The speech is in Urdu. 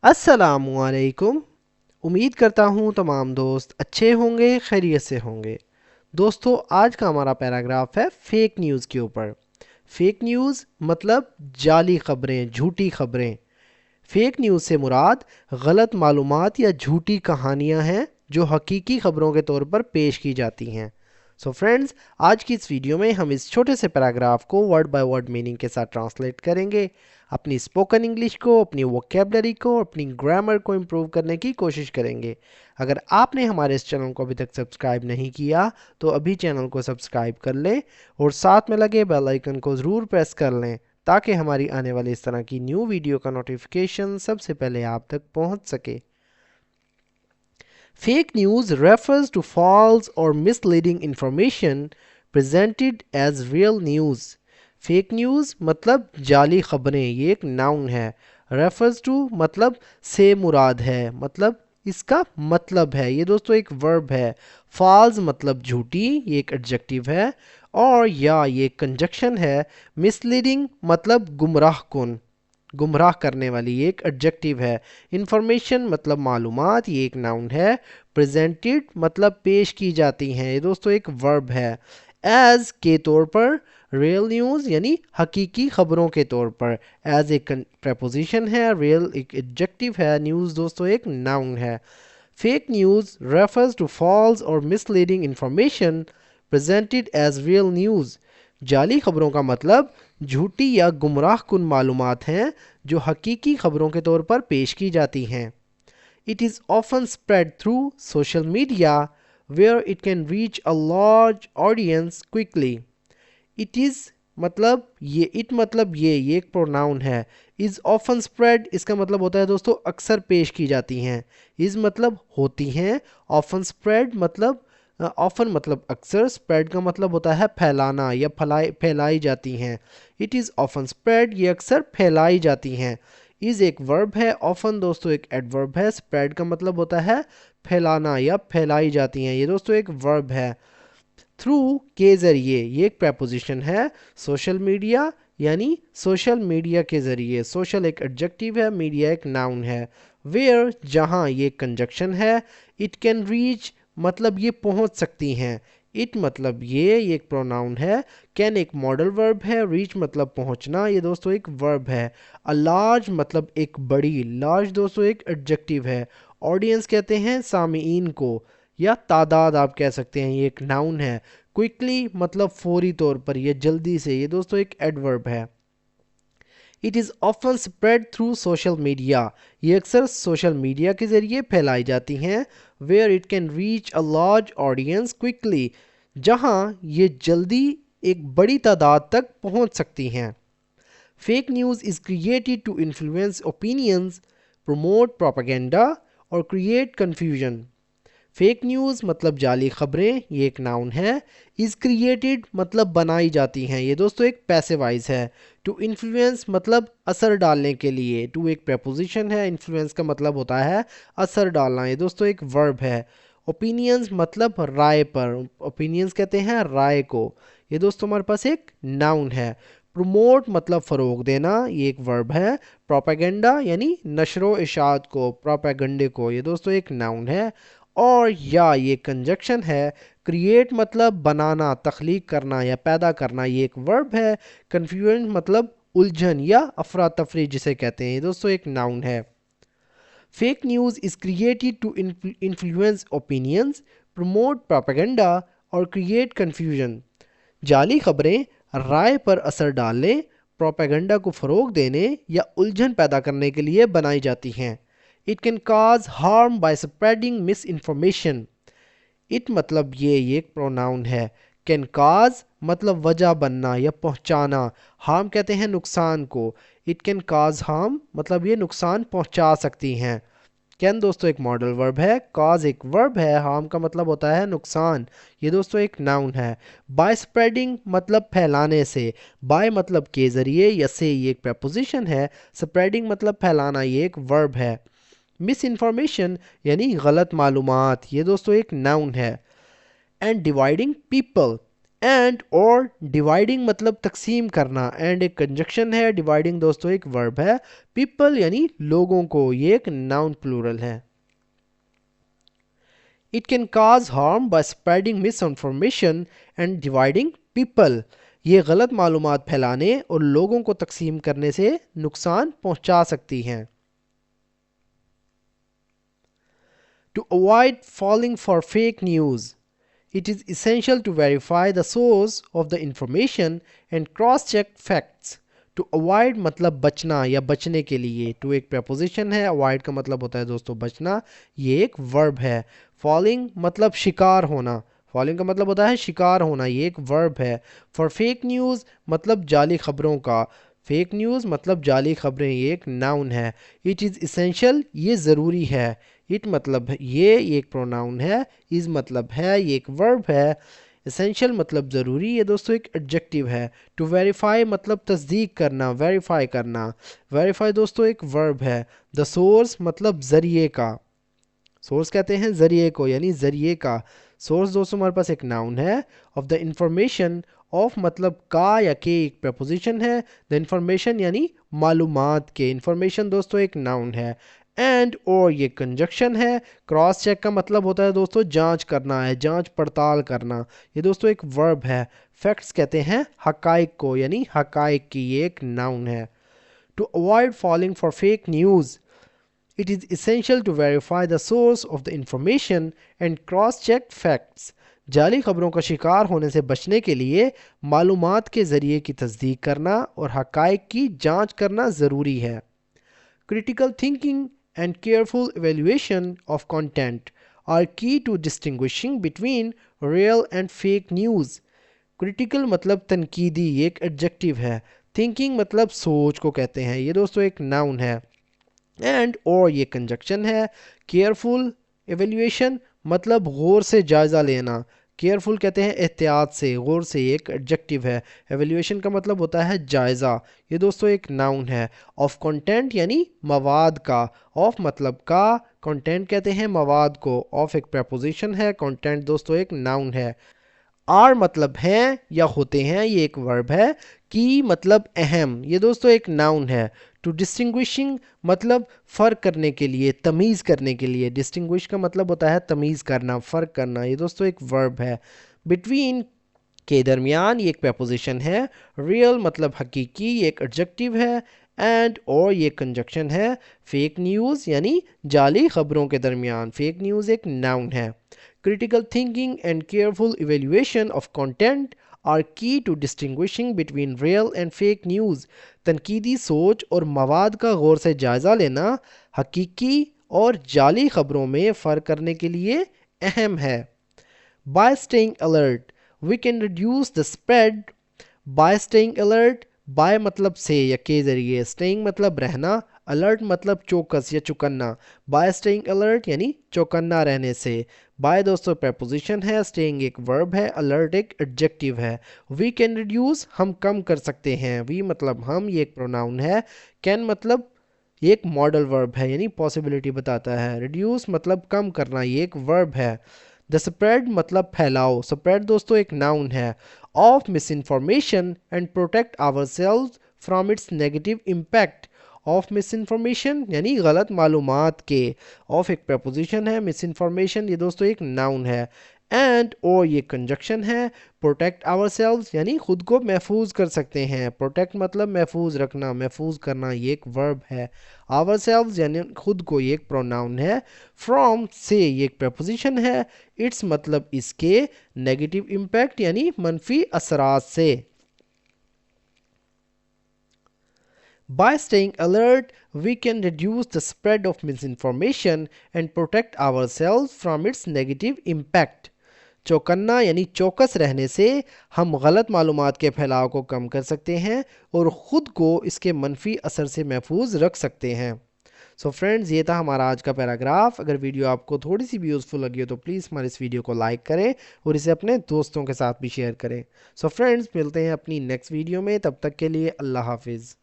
السلام علیکم۔ امید کرتا ہوں تمام دوست اچھے ہوں گے، خیریت سے ہوں گے۔ دوستو، آج کا ہمارا پیراگراف ہے فیک نیوز کے اوپر۔ فیک نیوز مطلب جعلی خبریں، جھوٹی خبریں۔ فیک نیوز سے مراد غلط معلومات یا جھوٹی کہانیاں ہیں جو حقیقی خبروں کے طور پر پیش کی جاتی ہیں۔ سو فرینڈز، آج کی اس ویڈیو میں ہم اس چھوٹے سے پیراگراف کو ورڈ بائی ورڈ میننگ کے ساتھ ٹرانسلیٹ کریں گے۔ اپنی اسپوکن انگلش کو، اپنی ووکیبلری کو، اپنی گرامر کو امپروو کرنے کی کوشش کریں گے۔ اگر آپ نے ہمارے اس چینل کو ابھی تک سبسکرائب نہیں کیا تو ابھی چینل کو سبسکرائب کر لیں اور ساتھ میں لگے بیل آئیکن کو ضرور پریس کر لیں تاکہ ہماری آنے والی اس طرح کی نیو ویڈیو کا نوٹیفیکیشن سب سے پہلے آپ تک پہنچ سکے۔ Fake news refers to false or misleading information presented as real news. Fake news مطلب جعلی خبریں، یہ ایک ناؤن ہے۔ ریفرز ٹو مطلب سے مراد ہے، مطلب اس کا مطلب ہے، یہ دوستو ایک ورب ہے۔ فالز مطلب جھوٹی، یہ ایک ایڈجیکٹیو ہے، اور یا یہ ایک کنجکشن ہے۔ مسلیڈنگ مطلب گمراہ کن، گمراہ کرنے والی، یہ ایک ایڈجیکٹیو ہے۔ انفارمیشن مطلب معلومات، یہ ایک ناؤن ہے۔ پریزنٹڈ مطلب پیش کی جاتی ہیں، یہ دوستو ایک ورب ہے۔ ایز کے طور پر، ریئل نیوز یعنی حقیقی خبروں کے طور پر۔ ایز ایک پریپوزیشن ہے، ریئل ایک ایڈجیکٹیو ہے، نیوز دوستو ایک ناؤن ہے۔ Fake news refers to false اور misleading information presented as real news۔ جعلی خبروں کا مطلب جھوٹی یا گمراہ کن معلومات ہیں جو حقیقی خبروں کے طور پر پیش کی جاتی ہیں۔ It is often spread through social media where it can reach a large audience quickly۔ It is مطلب یہ ایک پروناؤن ہے۔ is often spread اس کا مطلب ہوتا ہے دوستو اکثر پیش کی جاتی ہیں۔ is مطلب ہوتی ہیں، often spread مطلب often مطلب اکثر، spread کا مطلب ہوتا ہے پھیلانا یا پھیلائی جاتی ہیں۔ it is often spread یہ اکثر پھیلائی جاتی ہیں۔ is ایک ورب ہے، often دوستو ایک ایڈورب ہے، spread کا مطلب ہوتا ہے پھیلانا یا پھیلائی جاتی ہیں، یہ دوستو ایک ورب ہے۔ تھرو کے ذریعے یہ ایک پریپوزیشن ہے۔ سوشل میڈیا یعنی سوشل میڈیا کے ذریعے، سوشل ایک ایڈجیکٹیو ہے، میڈیا ایک ناؤن ہے۔ ویئر جہاں یہ کنجکشن ہے۔ اٹ کین ریچ مطلب یہ پہنچ سکتی ہیں۔ اٹ مطلب یہ ایک پروناؤن ہے۔ کین ایک ماڈل ورب ہے، ریچ مطلب پہنچنا، یہ دوستو ایک ورب ہے۔ لارج مطلب ایک بڑی، لارج دوستو ایک ایڈجیکٹیو ہے۔ آڈینس کہتے ہیں سامعین کو یا تعداد آپ کہہ سکتے ہیں، یہ ایک ناؤن ہے۔ کوئکلی مطلب فوری طور پر یا جلدی سے، یہ دوستو ایک ایڈورب ہے۔ It is often spread through social media یہ اکثر سوشل میڈیا کے ذریعے پھیلائی جاتی ہیں۔ Where it can reach a large audience quickly جہاں یہ جلدی ایک بڑی تعداد تک پہنچ سکتی ہیں۔ Fake news is created to influence opinions, promote propaganda اور create confusion۔ فیک نیوز مطلب جعلی خبریں، یہ ایک ناؤن ہے۔ از کریٹڈ مطلب بنائی جاتی ہیں، یہ دوستو ایک پیسیوائز ہے۔ ٹو انفلوئنس مطلب اثر ڈالنے کے لیے، ٹو ایک پریپوزیشن ہے، انفلوئنس کا مطلب ہوتا ہے اثر ڈالنا، یہ دوستو ایک ورب ہے۔ اوپینینز مطلب رائے پر، اوپینینز کہتے ہیں رائے کو، یہ دوستو ہمارے پاس ایک ناؤن ہے۔ پروموٹ مطلب فروغ دینا، یہ ایک ورب ہے۔ پروپیگنڈا یعنی نشر و اشاعت کو، پروپیگنڈے کو، یہ دوستو ایک ناؤن ہے۔ اور یا یہ کنجکشن ہے۔ کریٹ مطلب بنانا، تخلیق کرنا یا پیدا کرنا، یہ ایک ورب ہے۔ کنفیوژن مطلب الجھن یا افراتفری جسے کہتے ہیں، یہ دوستو ایک ناؤن ہے۔ Fake news is created to influence opinions, promote propaganda اور کریٹ کنفیوژن۔ جعلی خبریں رائے پر اثر ڈالنے، پروپیگنڈا کو فروغ دینے یا الجھن پیدا کرنے کے لیے بنائی جاتی ہیں۔ It can cause harm by spreading misinformation۔ It مطلب یہ ایک پروناؤن ہے۔ Can cause مطلب وجہ بننا یا پہنچانا، harm کہتے ہیں نقصان کو۔ It can cause harm مطلب یہ نقصان پہنچا سکتی ہیں۔ Can دوستو ایک ماڈل ورب ہے، cause ایک ورب ہے، harm کا مطلب ہوتا ہے نقصان، یہ دوستو ایک ناؤن ہے۔ By spreading مطلب پھیلانے سے، by مطلب کے ذریعے یا سے یہ ایک پریپوزیشن ہے، spreading مطلب پھیلانا، یہ ایک ورب ہے۔ مس انفارمیشن یعنی غلط معلومات، یہ دوستو ایک ناؤن ہے۔ اینڈ ڈیوائڈنگ پیپل اینڈ اور ڈیوائڈنگ مطلب تقسیم کرنا، اینڈ ایک کنجکشن ہے، ڈیوائڈنگ دوستو ایک ورب ہے، پیپل یعنی لوگوں کو، یہ ایک ناؤن پلورل ہے۔ It can cause harm by spreading misinformation and dividing people. یہ غلط معلومات پھیلانے اور لوگوں کو تقسیم کرنے سے نقصان پہنچا سکتی ہیں۔ To avoid falling for fake news, it is essential to verify the source of the information and cross-check facts. To avoid مطلب بچنا یا بچنے کے لیے، to ایک preposition ہے، avoid کا مطلب ہوتا ہے دوستو بچنا، یہ ایک verb ہے۔ falling مطلب شکار ہونا، falling کا مطلب ہوتا ہے شکار ہونا، یہ ایک verb ہے۔ for fake news مطلب جعلی خبروں کا، fake news مطلب جعلی خبریں، یہ ایک noun ہے۔ it is essential یہ ضروری ہے، it مطلب یہ ایک pronoun ہے، is مطلب ہے، یہ ایک verb ہے۔ essential مطلب ضروری، یہ دوستو ایک adjective ہے۔ to verify مطلب تصدیق کرنا، verify کرنا، verify دوستو ایک verb ہے۔ the source مطلب ذریعے کا، سورس کہتے ہیں ذریعے کو یعنی ذریعے کا، سورس دوستو ہمارے پاس ایک ناؤن ہے۔ آف دا انفارمیشن، آف مطلب کا یا کے ایک پریپوزیشن ہے، دا انفارمیشن یعنی معلومات کے، انفارمیشن دوستو ایک ناؤن ہے۔ اینڈ اور یہ کنجکشن ہے۔ کراس چیک کا مطلب ہوتا ہے دوستو جانچ کرنا ہے، جانچ پڑتال کرنا، یہ دوستو ایک ورب ہے۔ فیکٹس کہتے ہیں حقائق کو یعنی حقائق کی، یہ ایک ناؤن ہے۔ To avoid falling for fake news, it is essential to verify the source of the information and cross-check facts. جعلی خبروں کا شکار ہونے سے بچنے کے لیے معلومات کے ذریعے کی تصدیق کرنا اور حقائق کی جانچ کرنا ضروری ہے۔ Critical thinking and careful evaluation of content are key to distinguishing between real and fake news. Critical مطلب تنقیدی، یہ ایک adjective ہے۔ Thinking مطلب سوچ کو کہتے ہیں، یہ دوستو ایک noun ہے۔ اینڈ اور یہ کنجکشن ہے۔ کیئرفل ایویلیویشن مطلب غور سے جائزہ لینا، کیئرفل کہتے ہیں احتیاط سے، غور سے، ایک ایڈجیکٹو ہے۔ ایویلیویشن کا مطلب ہوتا ہے جائزہ، یہ دوستو ایک ناؤن ہے۔ آف کنٹینٹ یعنی مواد کا، آف مطلب کا، کنٹینٹ کہتے ہیں مواد کو، آف ایک پریپوزیشن ہے، کنٹینٹ دوستو ایک ناؤن ہے۔ آر مطلب ہیں یا ہوتے ہیں، یہ ایک ورب ہے۔ کی مطلب اہم، یہ دوستو ایک ناؤن ہے۔ ٹو ڈسٹنگوشنگ مطلب فرق کرنے کے لیے، تمیز کرنے کے لیے، ڈسٹنگوش کا مطلب ہوتا ہے تمیز کرنا، فرق کرنا، یہ دوستو ایک ورب ہے۔ بٹوین کے درمیان، یہ ایک پریپوزیشن ہے۔ ریئل مطلب حقیقی، یہ ایک ایڈجیکٹو ہے۔ اینڈ اور یہ کنجکشن ہے۔ فیک نیوز یعنی جعلی خبروں کے درمیان، فیک نیوز ایک ناؤن ہے۔ Critical thinking and careful evaluation of content are key to distinguishing between real and fake news. تنقیدی سوچ اور مواد کا غور سے جائزہ لینا حقیقی اور جعلی خبروں میں فرق کرنے کے لیے اہم ہے۔ By staying alert, we can reduce the spread. By staying alert، by مطلب سے یا کے ذریعے، staying مطلب رہنا، alert مطلب چوکس یا چکنا۔ By staying alert یعنی چوکنا رہنے سے۔ by دوستو preposition ہے، staying ایک verb ہے، alert ایک adjective ہے۔ we can reduce ہم کم کر سکتے ہیں، we مطلب ہم، یہ ایک pronoun ہے۔ can مطلب یہ ایک modal verb ہے یعنی possibility بتاتا ہے۔ reduce مطلب کم کرنا، یہ ایک verb ہے۔ the spread مطلب پھیلاؤ، spread دوستو ایک noun ہے۔ of misinformation and protect ourselves from its negative impact. Of miss information یعنی غلط معلومات کے، آف ایک پریپوزیشن ہے، مس انفارمیشن یہ دوستو ایک ناؤن ہے۔ اینڈ اور یہ کنجکشن ہے۔ پروٹیکٹ آور سیلوز یعنی خود کو محفوظ کر سکتے ہیں، پروٹیکٹ مطلب محفوظ رکھنا، محفوظ کرنا، یہ ایک ورب ہے۔ آور سیلوز یعنی خود کو، یہ ایک پروناؤن ہے۔ فرام سے یہ ایک پریپوزیشن ہے۔ اٹس مطلب اس کے، نیگیٹو امپیکٹ یعنی منفی اثرات سے۔ By staying alert, we can reduce the spread of misinformation and protect ourselves from its negative impact. چوکنا یعنی چوکس رہنے سے ہم غلط معلومات کے پھیلاؤ کو کم کر سکتے ہیں اور خود کو اس کے منفی اثر سے محفوظ رکھ سکتے ہیں۔ سو فرینڈز، یہ تھا ہمارا آج کا پیراگراف۔ اگر ویڈیو آپ کو تھوڑی سی بھی یوزفل لگی ہو تو پلیز ہمارے اس ویڈیو کو لائک کریں اور اسے اپنے دوستوں کے ساتھ بھی شیئر کریں۔ سو فرینڈز، ملتے ہیں اپنی نیکسٹ ویڈیو میں، تب تک کے لیے اللہ حافظ۔